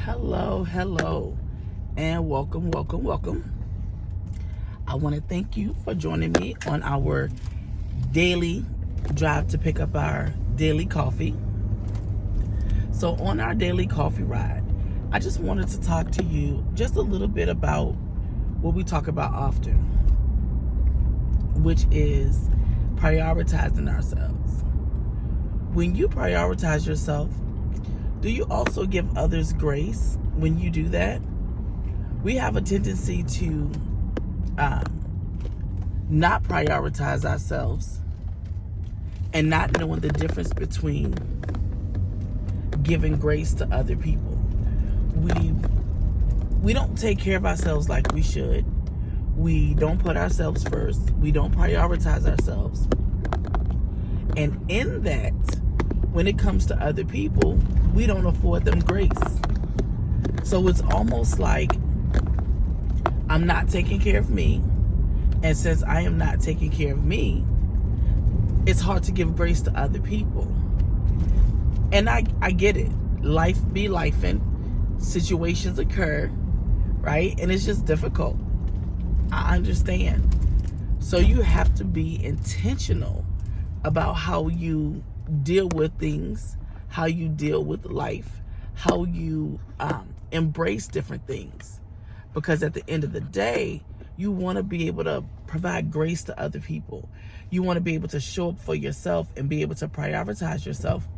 Hello, and welcome. I want to thank you for joining me on our daily drive to pick up our daily coffee. So on our daily coffee ride, I just wanted to talk to you just a little bit about what we talk about often, which is prioritizing ourselves. When you prioritize yourself, do you also give others grace when you do that? We have a tendency to not prioritize ourselves and not knowing the difference between giving grace to other people. We don't take care of ourselves like we should. We don't put ourselves first. We don't prioritize ourselves. And in that, when it comes to other people, we don't afford them grace. So it's almost like I'm not taking care of me. And since I am not taking care of me, it's hard to give grace to other people. And I get it. Life be lifing. Situations occur, right? And it's just difficult. I understand. So you have to be intentional about how you deal with things, how you deal with life, how you embrace different things. Because at the end of the day, you want to be able to provide grace to other people. You want to be able to show up for yourself and be able to prioritize yourself.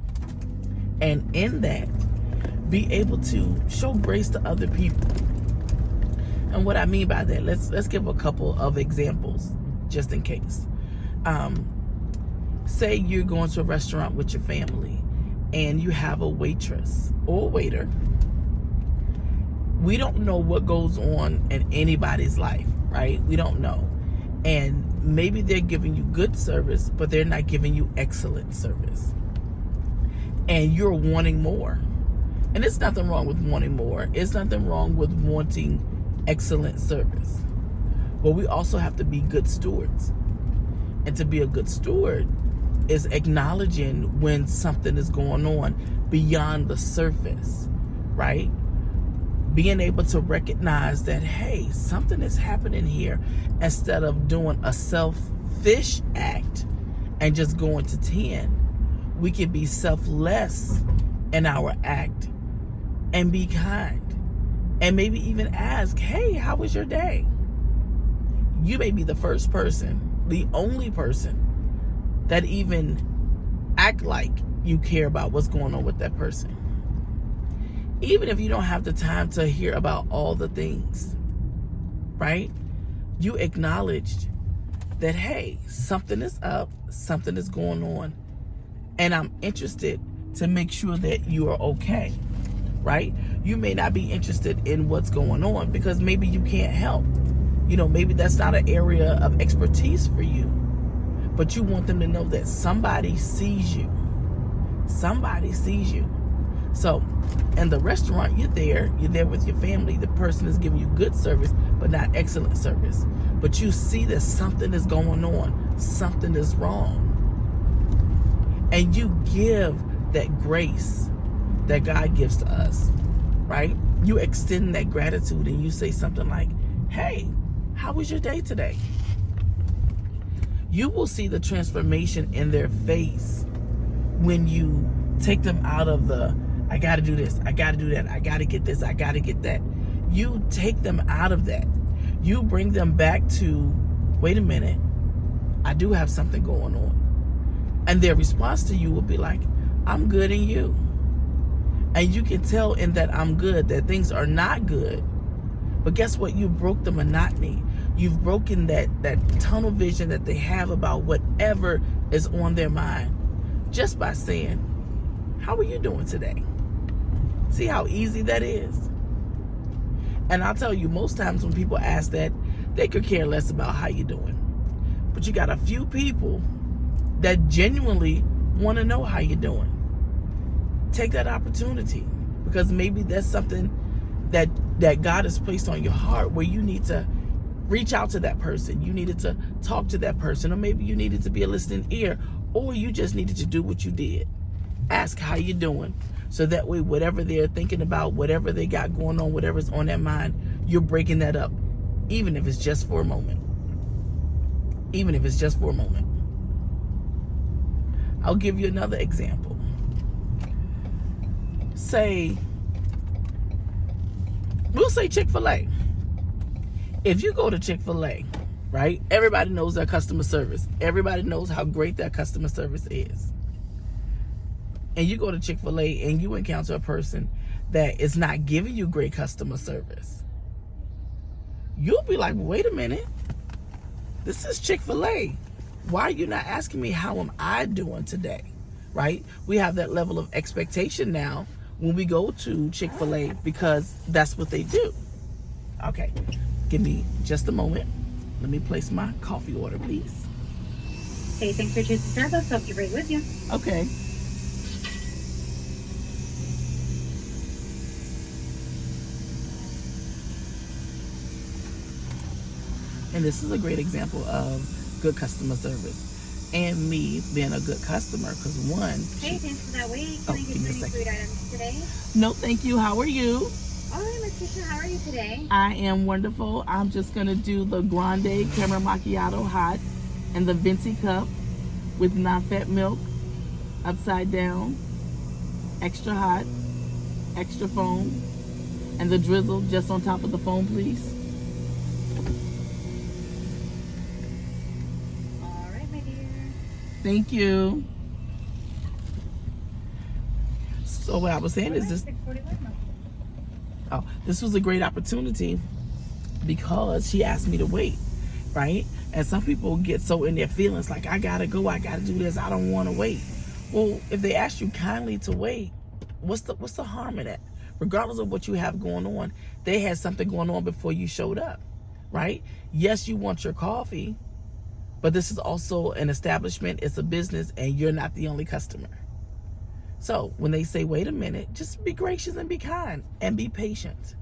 And in that, be able to show grace to other people. And what I mean by that, let's give a couple of examples just in case. Say you're going to a restaurant with your family and you have a waitress or a waiter. We don't know what goes on in anybody's life, right? We don't know. And maybe they're giving you good service, but they're not giving you excellent service. And you're wanting more. And there's nothing wrong with wanting more. It's nothing wrong with wanting excellent service. But we also have to be good stewards. And to be a good steward is acknowledging when something is going on beyond the surface, right? Being able to recognize that, hey, something is happening here, instead of doing a selfish act and just going to 10. We can be selfless in our act and be kind. And maybe even ask, hey, how was your day? You may be the first person, the only person that even act like you care about what's going on with that person. Even if you don't have the time to hear about all the things, right? You acknowledged that, hey, something is up, something is going on, and I'm interested to make sure that you are okay, right? You may not be interested in what's going on because maybe you can't help. Maybe that's not an area of expertise for you, but you want them to know that somebody sees you. Somebody sees you. So in the restaurant, you're there with your family. The person is giving you good service, but not excellent service. But you see that something is going on. Something is wrong. And you give that grace that God gives to us, right? You extend that gratitude and you say something like, hey, how was your day today? You will see the transformation in their face when you take them out of the, I got to do this, I got to do that, I got to get this, I got to get that. You take them out of that. You bring them back to, wait a minute, I do have something going on. And their response to you will be like, I'm good, and you? And you can tell in that I'm good that things are not good. But guess what? You broke the monotony. You've broken that tunnel vision that they have about whatever is on their mind just by saying, how are you doing today? See how easy that is? And I'll tell you, most times when people ask that, they could care less about how you're doing. But you got a few people that genuinely want to know how you're doing. Take that opportunity, because maybe that's something that God has placed on your heart where you need to reach out to that person. You needed to talk to that person, or maybe you needed to be a listening ear, or you just needed to do what you did. Ask how you doing, So that way, whatever they're thinking about, whatever they got going on, whatever's on their mind, you're breaking that up, even if it's just for a moment. Even if it's just for a moment. I'll give you another example. We'll say Chick-fil-A. If you go to Chick-fil-A, right, everybody knows their customer service. Everybody knows how great their customer service is. And you go to Chick-fil-A and you encounter a person that is not giving you great customer service. You'll be like, wait a minute. This is Chick-fil-A. Why are you not asking me how am I doing today? Right? We have that level of expectation now when we go to Chick-fil-A because that's what they do. Okay, give me just a moment. Let me place my coffee order, please. Hey, thanks for choosing Starbucks. Hope you're right with you. Okay. And this is a great example of good customer service and me being a good customer because one. Hey, thanks for that wait. Can I get give me a any second. food items today? No, thank you. How are you? All right, Miss Keisha, how are you today? I am wonderful. I'm just going to do the Grande Caramel Macchiato hot and the Venti cup with non-fat milk, upside down, extra hot, extra foam, and the drizzle just on top of the foam, please. All right, my dear. Thank you. So what I was saying is this. 641. This was a great opportunity because she asked me to wait, right? And some people get so in their feelings like, I gotta go, I gotta do this, I don't want to wait. Well, if they ask you kindly to wait, what's the harm in that? Regardless of what you have going on, they had something going on before you showed up, right? Yes, you want your coffee, but this is also an establishment, it's a business, and you're not the only customer. So when they say, wait a minute, just be gracious and be kind and be patient.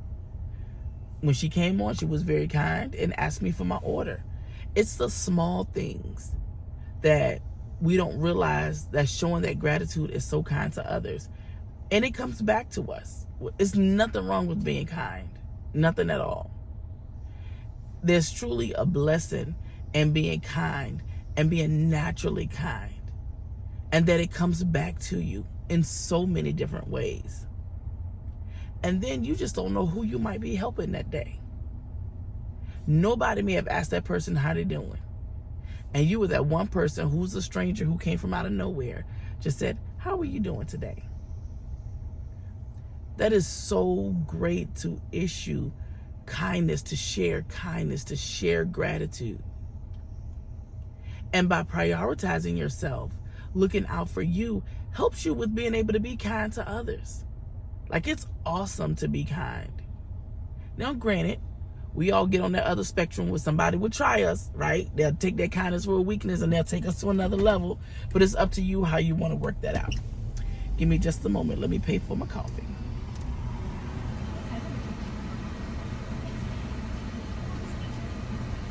When she came on, she was very kind and asked me for my order. It's the small things that we don't realize that showing that gratitude is so kind to others. And it comes back to us. It's nothing wrong with being kind. Nothing at all. There's truly a blessing in being kind and being naturally kind. And that it comes back to you in so many different ways. And then you just don't know who you might be helping that day. Nobody may have asked that person how they're doing. And you were that one person who's a stranger who came from out of nowhere, just said, how are you doing today? That is so great to issue kindness, to share gratitude. And by prioritizing yourself, looking out for you, helps you with being able to be kind to others. Like, it's awesome to be kind. Now, granted, we all get on that other spectrum where somebody would try us, right? They'll take their kindness for a weakness and they'll take us to another level. But it's up to you how you want to work that out. Give me just a moment. Let me pay for my coffee.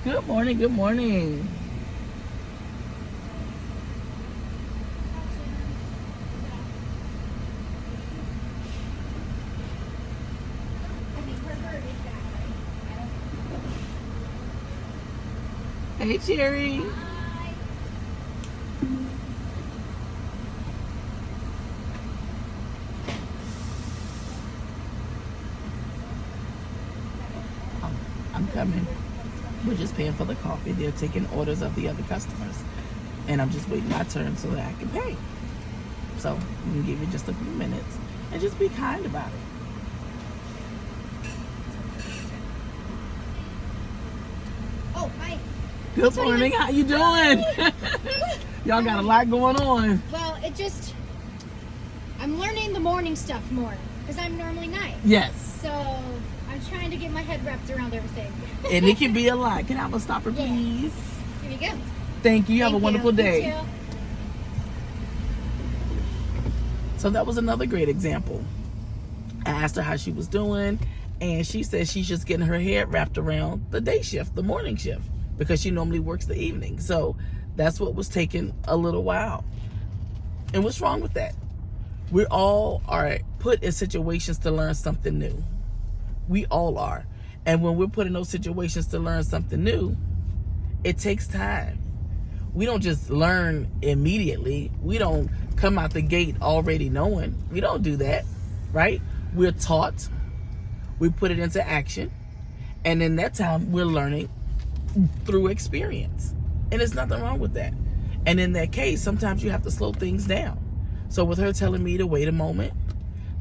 Good morning. Good morning. Hey, Cherry. I'm coming. We're just paying for the coffee. They're taking orders of the other customers. And I'm just waiting my turn so that I can pay. So I'm going to give you just a few minutes and just be kind about it. Oh, hi. Good morning. How you doing? Y'all got a lot going on. Well, I'm learning the morning stuff more because I'm normally night. Yes. So I'm trying to get my head wrapped around everything. And it can be a lot. Can I have a stopper, please? Here you go. Thank you. Have a wonderful day. You too. So that was another great example. I asked her how she was doing, and she said she's just getting her head wrapped around the day shift, the morning shift, because she normally works the evening. So that's what was taking a little while. And what's wrong with that? We all are put in situations to learn something new. We all are. And when we're put in those situations to learn something new, it takes time. We don't just learn immediately. We don't come out the gate already knowing. We don't do that, right? We're taught. We put it into action. And in that time, we're learning through experience. And there's nothing wrong with that. And in that case, sometimes you have to slow things down. So with her telling me to wait a moment,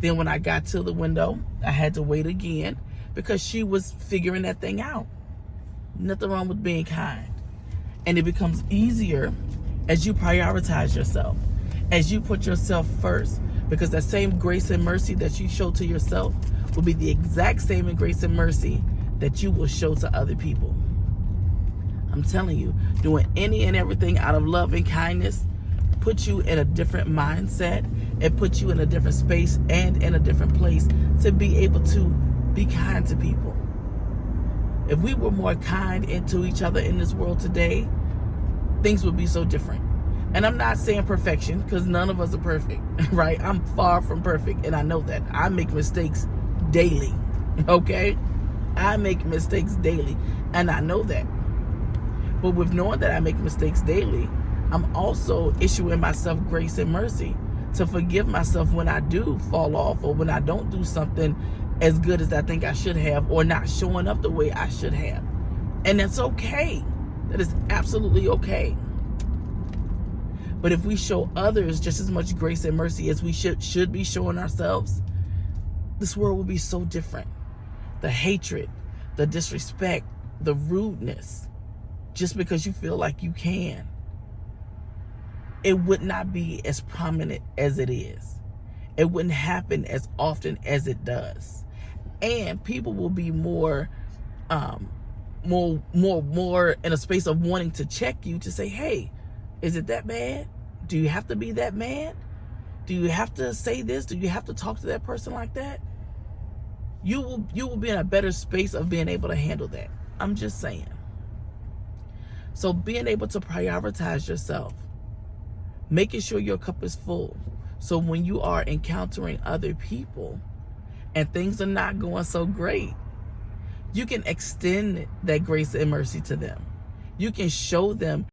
then when I got to the window, I had to wait again because she was figuring that thing out. Nothing wrong with being kind. And it becomes easier as you prioritize yourself, as you put yourself first, because that same grace and mercy that you show to yourself will be the exact same grace and mercy that you will show to other people. I'm telling you, doing any and everything out of love and kindness puts you in a different mindset. It puts you in a different space and in a different place to be able to be kind to people. If we were more kind into each other in this world today, things would be so different. And I'm not saying perfection, because none of us are perfect, right? I'm far from perfect, and I know that. I make mistakes daily, okay? I make mistakes daily, and I know that. But with knowing that I make mistakes daily, I'm also issuing myself grace and mercy to forgive myself when I do fall off or when I don't do something as good as I think I should have, or not showing up the way I should have. And that's okay. That is absolutely okay. But if we show others just as much grace and mercy as we should be showing ourselves, this world will be so different. The hatred, the disrespect, the rudeness, just because you feel like you can, it would not be as prominent as it is. It wouldn't happen as often as it does. And people will be more in a space of wanting to check you to say, hey, is it that bad? Do you have to be that mad? Do you have to say this? Do you have to talk to that person like that? You will be in a better space of being able to handle that. I'm just saying. So being able to prioritize yourself, making sure your cup is full. So when you are encountering other people and things are not going so great, you can extend that grace and mercy to them. You can show them